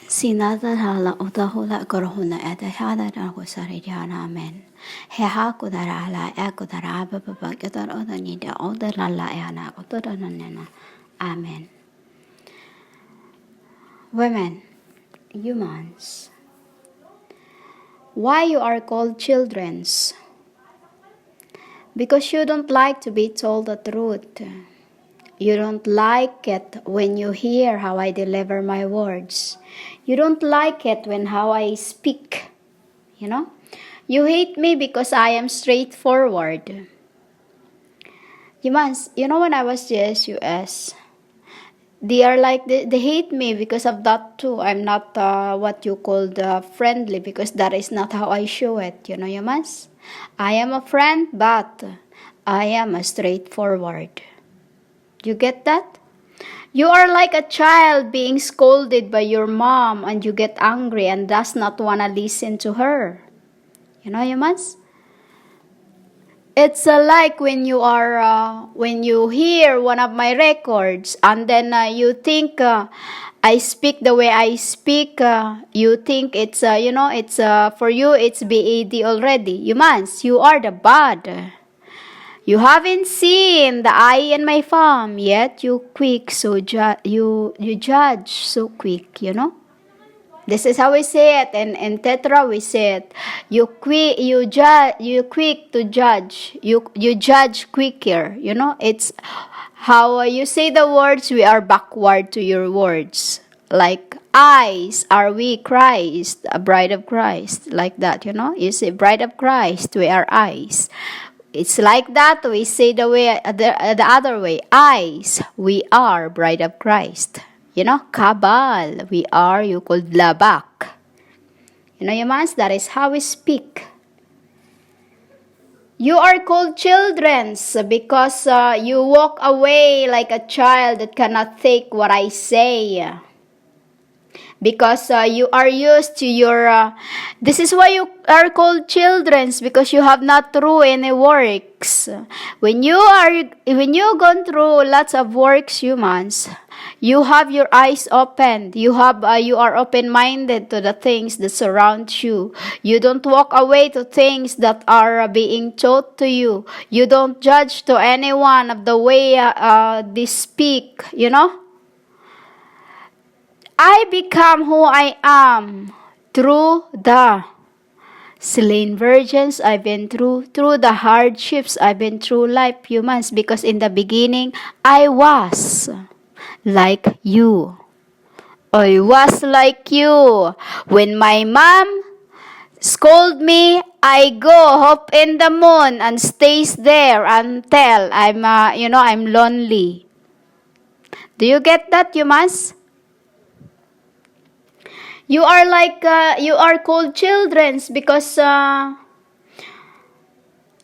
Sinadala utahula korhuna etahada dan kusaridiana amen. Heha kudarala ekudara baba ketar odanida odalala ehana kotodanana. Amen. Women, humans, why you are called childrens? Because you don't like to be told the truth. You don't like it when you hear how I deliver my words. You don't like it when how I speak, you know. You hate me because I am straightforward. Humans, when I was just US, they are like, they hate me because of that too. I'm not what you call friendly because that is not how I show it, humans. I am a friend, but I am a straightforward. You get that? You are like a child being scolded by your mom and you get angry and does not want to listen to her. Humans? It's like when when you hear one of my records and then you think I speak the way I speak, you think it's, it's for you, it's BAD already. Humans, you are the bad. You haven't seen the eye in my farm yet. You quick, so you judge so quick. This is how we say it, and in Tetra we say it. You quick to judge. You judge quicker. It's how you say the words. We are backward to your words. Like eyes, are we Christ, a bride of Christ, like that. You say bride of Christ, we are eyes. It's like that. We say the other way. Eyes, we are bride of Christ. Kabal, we are, you called labak. Humans, that is how we speak. You are called childrens because you walk away like a child that cannot take what I say. Because you are used to your this is why you are called childrens, because you have not through any works. When you gone through lots of works, humans, you have your eyes opened. You are open-minded to the things that surround you. You don't walk away to things that are being taught to you. You don't judge to anyone of the way they speak. I become who I am through the slain virgins I've been through the hardships I've been through life, humans, because in the beginning, I was like you. I was like you. When my mom scold me, I go up in the moon and stays there until I'm lonely. Do you get that, humans? You are like, you are called childrens because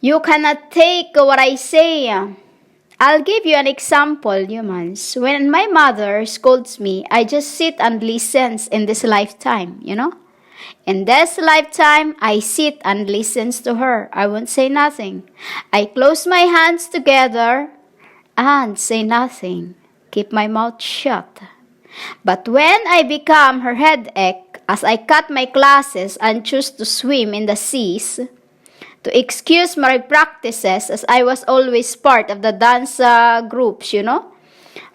you cannot take what I say. I'll give you an example, humans. When my mother scolds me, I just sit and listen in this lifetime, In this lifetime, I sit and listen to her. I won't say nothing. I close my hands together and say nothing. Keep my mouth shut. But when I become her headache, as I cut my classes and choose to swim in the seas, to excuse my practices, as I was always part of the dance groups,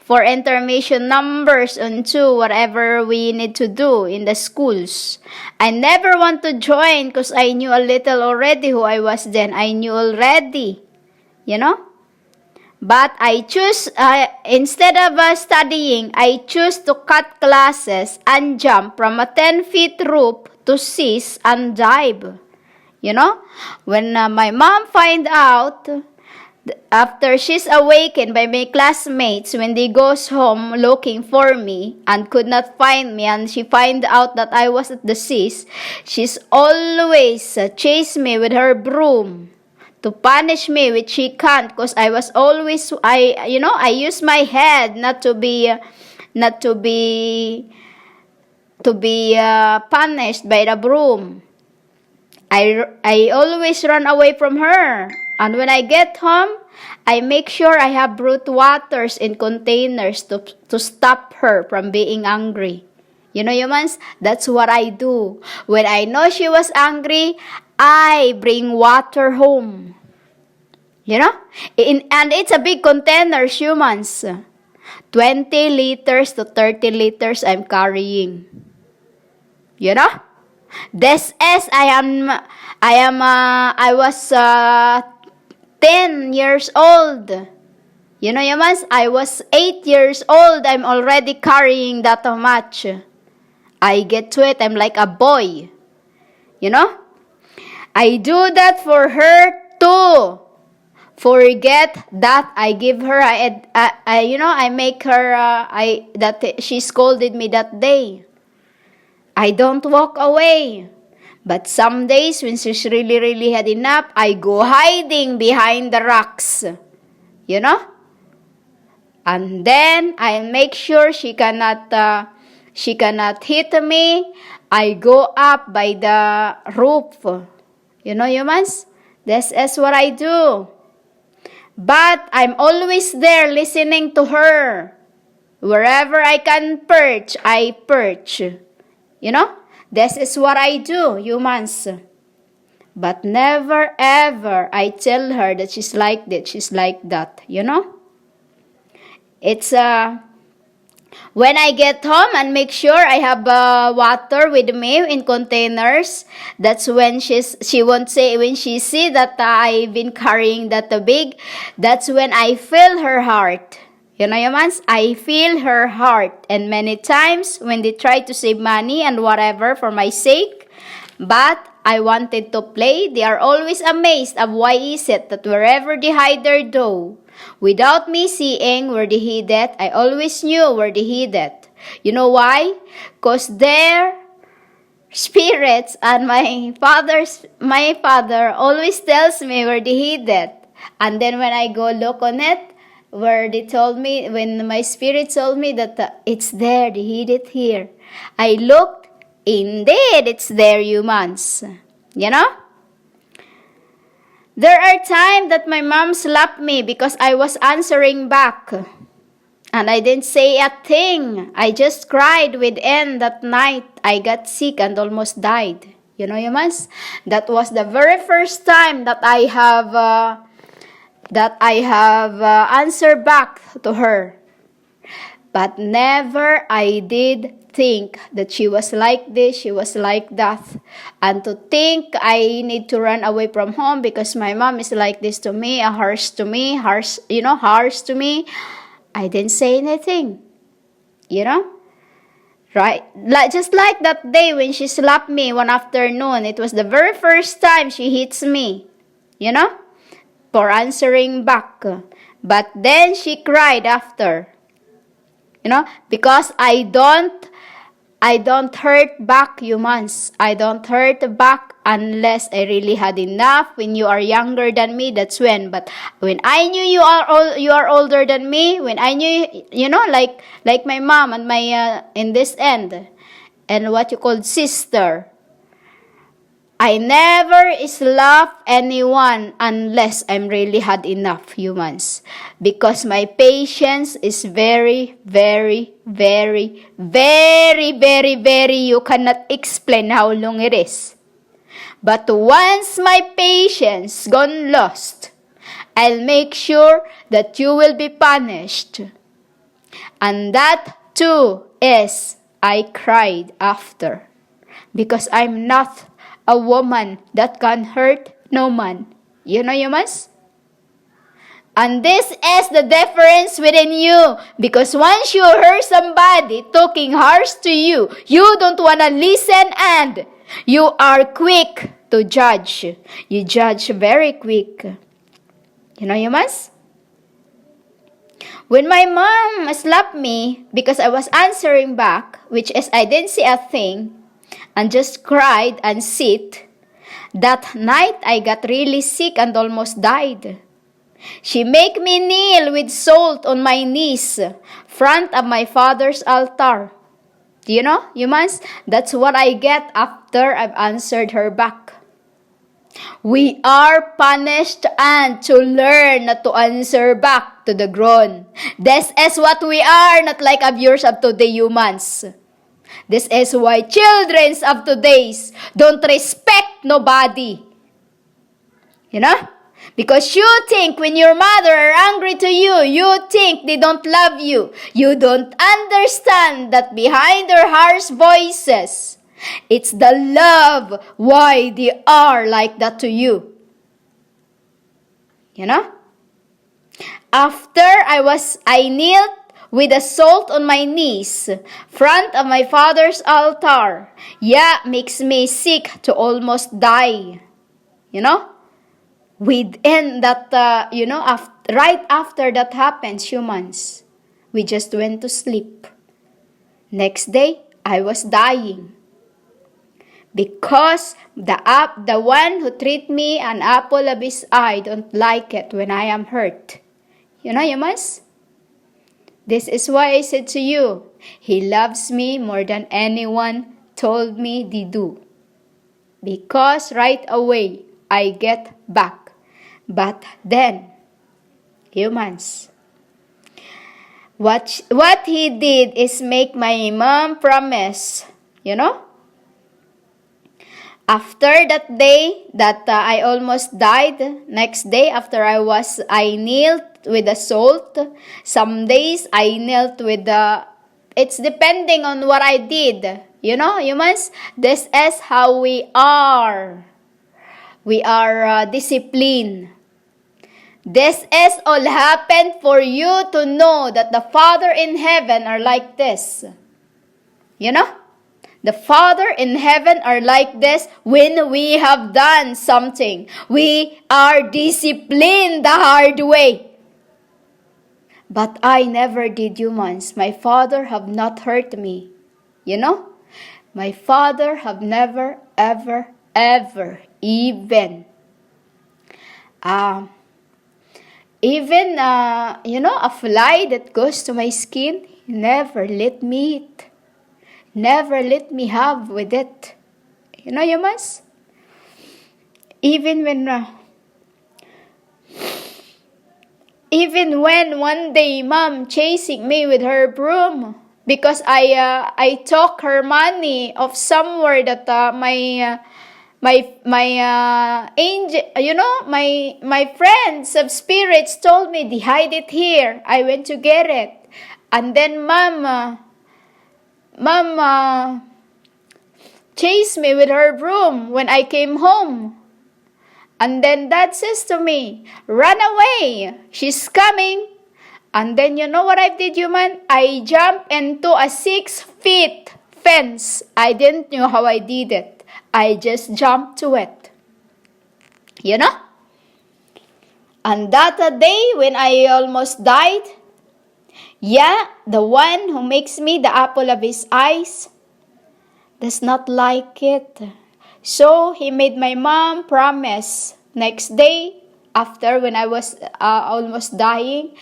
for intermission numbers onto whatever we need to do in the schools. I never want to join because I knew a little already who I was then. I knew already, But I choose, instead of studying, I choose to cut classes and jump from a 10-feet roof to seas and dive. When my mom find out, after she's awakened by my classmates, when they goes home looking for me and could not find me, and she find out that I was at the seas, she's always chase me with her broom to punish me, which she can't, because I was always, I use my head not to be punished by the broom. I always run away from her. And when I get home, I make sure I have brewed waters in containers to stop her from being angry. You know, humans, that's what I do. When I know she was angry, I bring water home. You know? And it's a big container, humans. 20 liters to 30 liters I'm carrying. You know? This is, I was 10 years old. You know, humans, I was 8 years old. I'm already carrying that much. I get to it. I'm like a boy. You know? I do that for her too. Forget that I give her, I make her, that she scolded me that day. I don't walk away. But some days when she's really, really had enough, I go hiding behind the rocks. You know? And then I make sure she cannot hit me. I go up by the roof. You know, humans? This is what I do. But I'm always there listening to her. Wherever I can perch, I perch. You know? This is what I do, humans. But never ever I tell her that she's like this, she's like that. You know? It's when I get home and make sure I have water with me in containers, that's when she won't say, when she see that I've been carrying that big, that's when I feel her heart. You know, humans, I feel her heart. And many times when they try to save money and whatever for my sake, but I wanted to play, they are always amazed of why is it that wherever they hide their dough, without me seeing where they hid it, I always knew where they hid it. You know why? Because their spirits and my father always tells me where they hid it. And then when I go look on it, where they told me, when my spirit told me that it's there, they hid it here. I looked, indeed, it's there, humans. You know? There are times that my mom slapped me because I was answering back. And I didn't say a thing. I just cried within that night. I got sick and almost died. You know, humans? That was the very first time that I have answered back to her. But never I did think that she was like this, she was like that. And to think I need to run away from home because my mom is like this to me, harsh to me. I didn't say anything. You know? Right? Just like that day when she slapped me one afternoon. It was the very first time she hits me. You know? For answering back. But then she cried after. You know, because I don't hurt back, humans. I don't hurt back unless I really had enough. When you are younger than me, that's when. But when I knew you are older than me, when I knew, you know, like my mom and my in this end, and what you call sister, I never slap anyone unless I'm really had enough, humans. Because my patience is very, very, very, very, very, very, you cannot explain how long it is. But once my patience gone lost, I'll make sure that you will be punished. And that too is, I cried after. Because I'm not a woman that can hurt no man. You know, humans? And this is the difference within you. Because once you hear somebody talking harsh to you, you don't want to listen and you are quick to judge. You judge very quick. You know, humans? When my mom slapped me because I was answering back, which is I didn't say a thing, and just cried and sit, that night I got really sick and almost died. She make me kneel with salt on my knees, front of my father's altar. Do you know, humans? That's what I get after I've answered her back. We are punished and to learn not to answer back to the grown. This is what we are, not like abusers of today, humans. This is why children of today's don't respect nobody. You know? Because you think when your mother are angry to you, you think they don't love you. You don't understand that behind their harsh voices, it's the love why they are like that to you. You know? After I knelt with the salt on my knees, front of my father's altar. Yeah, makes me sick to almost die. You know? Within that, right after that happens, humans, we just went to sleep. Next day, I was dying. Because the one who treat me an apple of his eye don't like it when I am hurt. You know, humans? This is why I said to you, He loves me more than anyone told me they do. Because right away, I get back. But then, humans, what He did is make my mom promise, you know? After that day that I almost died, next day after I knelt with the salt. Some days I knelt with it's depending on what I did. You know, humans, this is how we are. We are disciplined. This is all happened for you to know that the Father in heaven are like this. You know? The Father in heaven are like this when we have done something. We are disciplined the hard way. But I never did, humans. My Father have not hurt me. You know? My Father have never, ever, even a fly that goes to my skin, never let me eat. Never let me have with it. You know, humans? Even when one day mom chasing me with her broom because I took her money of somewhere that my angel, my friends of spirits told me they hide it here. I went to get it, and then mom chased me with her broom when I came home. And then Dad says to me, "Run away! She's coming!" And then you know what I did, human? I jumped into a 6 feet fence. I didn't know how I did it. I just jumped to it. You know? And that day when I almost died, the one who makes me the apple of his eyes does not like it. So he made my mom promise. Next day, after when I was almost dying,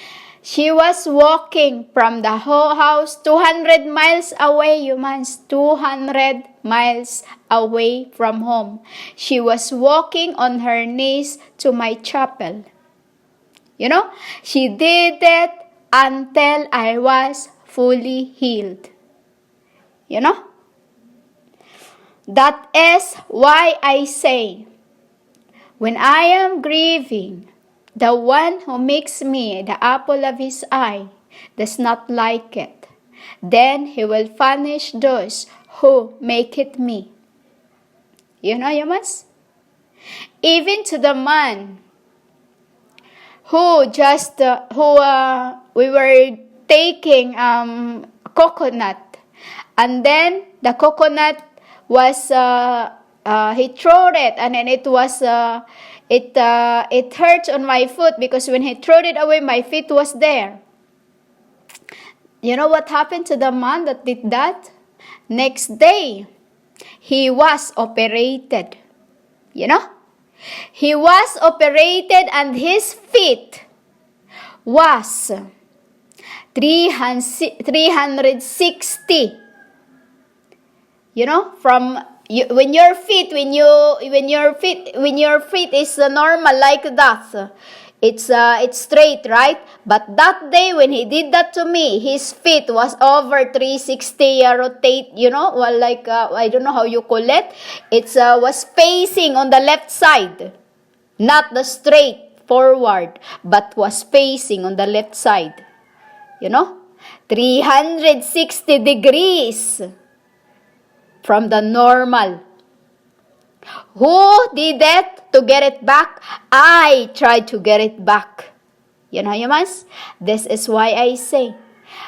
she was walking from the whole house 200 miles away, humans. 200 miles away from home. She was walking on her knees to my chapel. You know, she did it until I was fully healed. You know? That is why I say, when I am grieving, the one who makes me the apple of his eye does not like it. Then he will punish those who make it me. You know, humans? Even to the man who we were taking coconut, and then the coconut was he threw it, and then it was it hurt on my foot because when he threw it away, my feet was there. You know what happened to the man that did that? Next day, he was operated. You know? He was operated and his feet was 360. You know, from when your feet is normal like that, It's straight, right? But that day when he did that to me, his feet was over 360 rotate, well, like, I don't know how you call it. It's was facing on the left side, not the straight forward, but was facing on the left side. 360 degrees from the normal. Who did that to get it back? I tried to get it back. Yamas? This is why I say.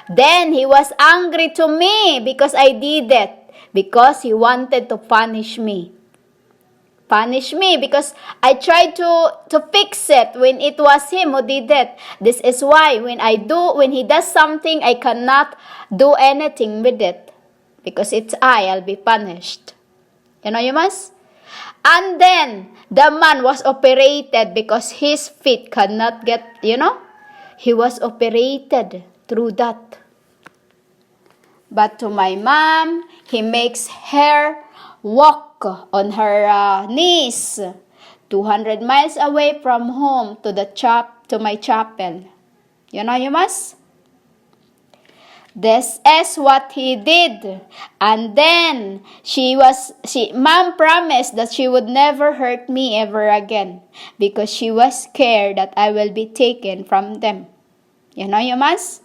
Then he was angry to me because I did it. Because he wanted to punish me. Punish me because I tried to fix it when it was him who did it. This is why when he does something, I cannot do anything with it. Because it's I'll be punished. Yamas? And then, the man was operated because his feet cannot get, he was operated through that. But to my mom, he makes her walk on her knees 200 miles away from home to my chapel. Yamas? This is what he did. And then, mom promised that she would never hurt me ever again because she was scared that I will be taken from them. Yamas?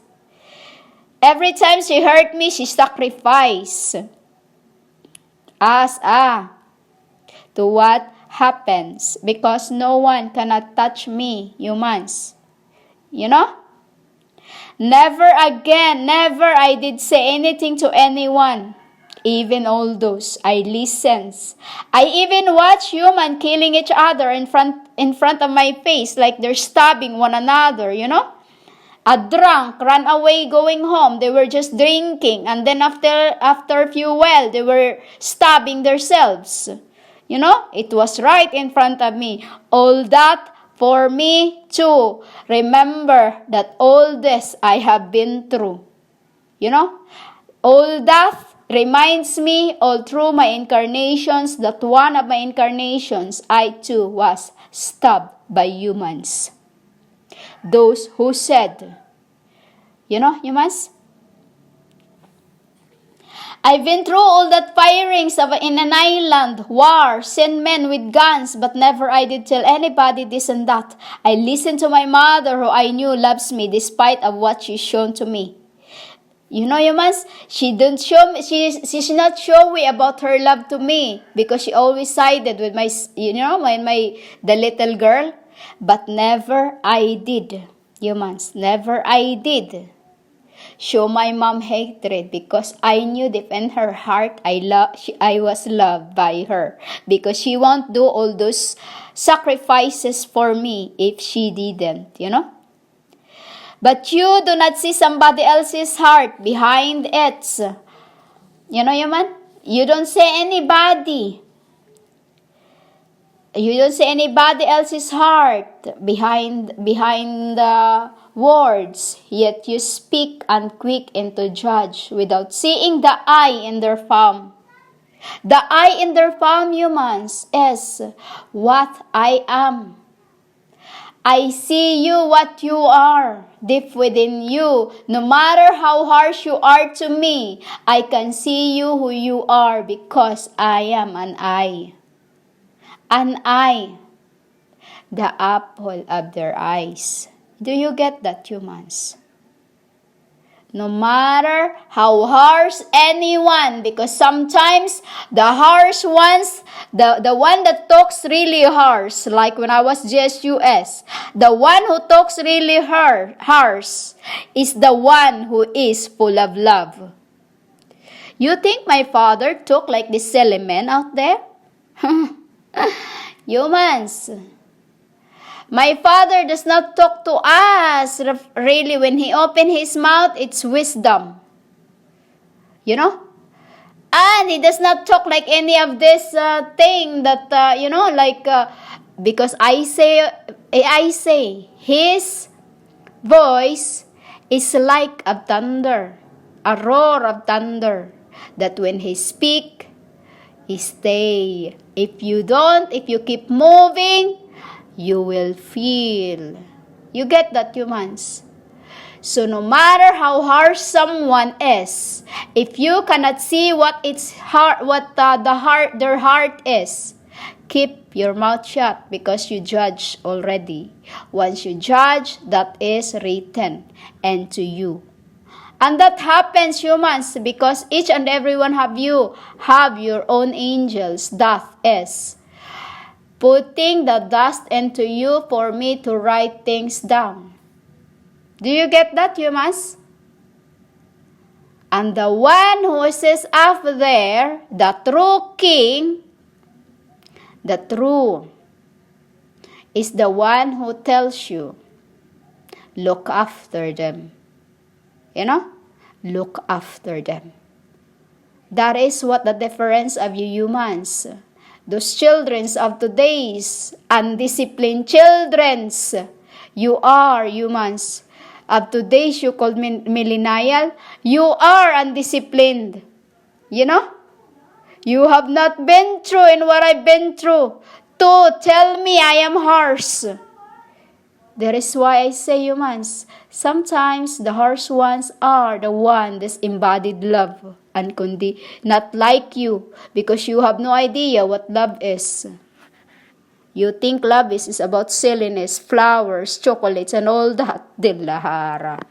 Every time she hurt me, she sacrificed us to what happens because no one cannot touch me, humans. Never again, never I did say anything to anyone. Even all those I listened. I even watch human killing each other in front of my face like they're stabbing one another, A drunk ran away going home. They were just drinking. And then after a few while, they were stabbing themselves. It was right in front of me. All that for me to remember that all this I have been through. All that reminds me all through my incarnations that one of my incarnations, I too was stabbed by humans. Those who said, humans? I've been through all that firings in an island, war, seen men with guns, but never I did tell anybody this and that. I listened to my mother who I knew loves me despite of what she's shown to me. Humans, she didn't show me, she's not showy about her love to me because she always sided with my, the little girl. But never I did, humans, never I did show my mom hatred because I knew deep in her heart I was loved by her because she won't do all those sacrifices for me if she didn't, But you do not see somebody else's heart behind it. Human? You don't see anybody. You don't see anybody else's heart behind the words, yet you speak unquick and to judge without seeing the eye in their palm. The eye in their palm, humans, is what I am. I see you what you are, deep within you. No matter how harsh you are to me, I can see you who you are because I am an eye. An eye, the apple of their eyes. Do you get that, humans? No matter how harsh anyone, because sometimes the harsh ones, the one that talks really harsh, like when I was JSUS, the one who talks really harsh is the one who is full of love. You think my father talk like this silly man out there? Humans, my father does not talk to us really. When he open his mouth, it's wisdom. And he does not talk like any of this thing that, because I say, his voice is like a thunder, a roar of thunder, that when he speak, he stay. If you keep moving, you will feel You get that, humans? So no matter how harsh someone is, if you cannot see what their heart is, keep your mouth shut because you judge already. Once you judge, that is written into you. And that happens, humans, because each and every one of you have your own angels. That is putting the dust into you for me to write things down. Do you get that, humans? And the one who is up there, the true king, the true, is the one who tells you, look after them. You know? Look after them. That is what the difference of you humans. Those children of today's undisciplined children, you are humans. Of today's you called millennial, you are undisciplined. You know? You have not been through in what I've been through to tell me I am harsh. That is why I say, humans, sometimes the harsh ones are the one that embodied love and not like you because you have no idea what love is. You think love is about silliness, flowers, chocolates, and all that. Dilahara.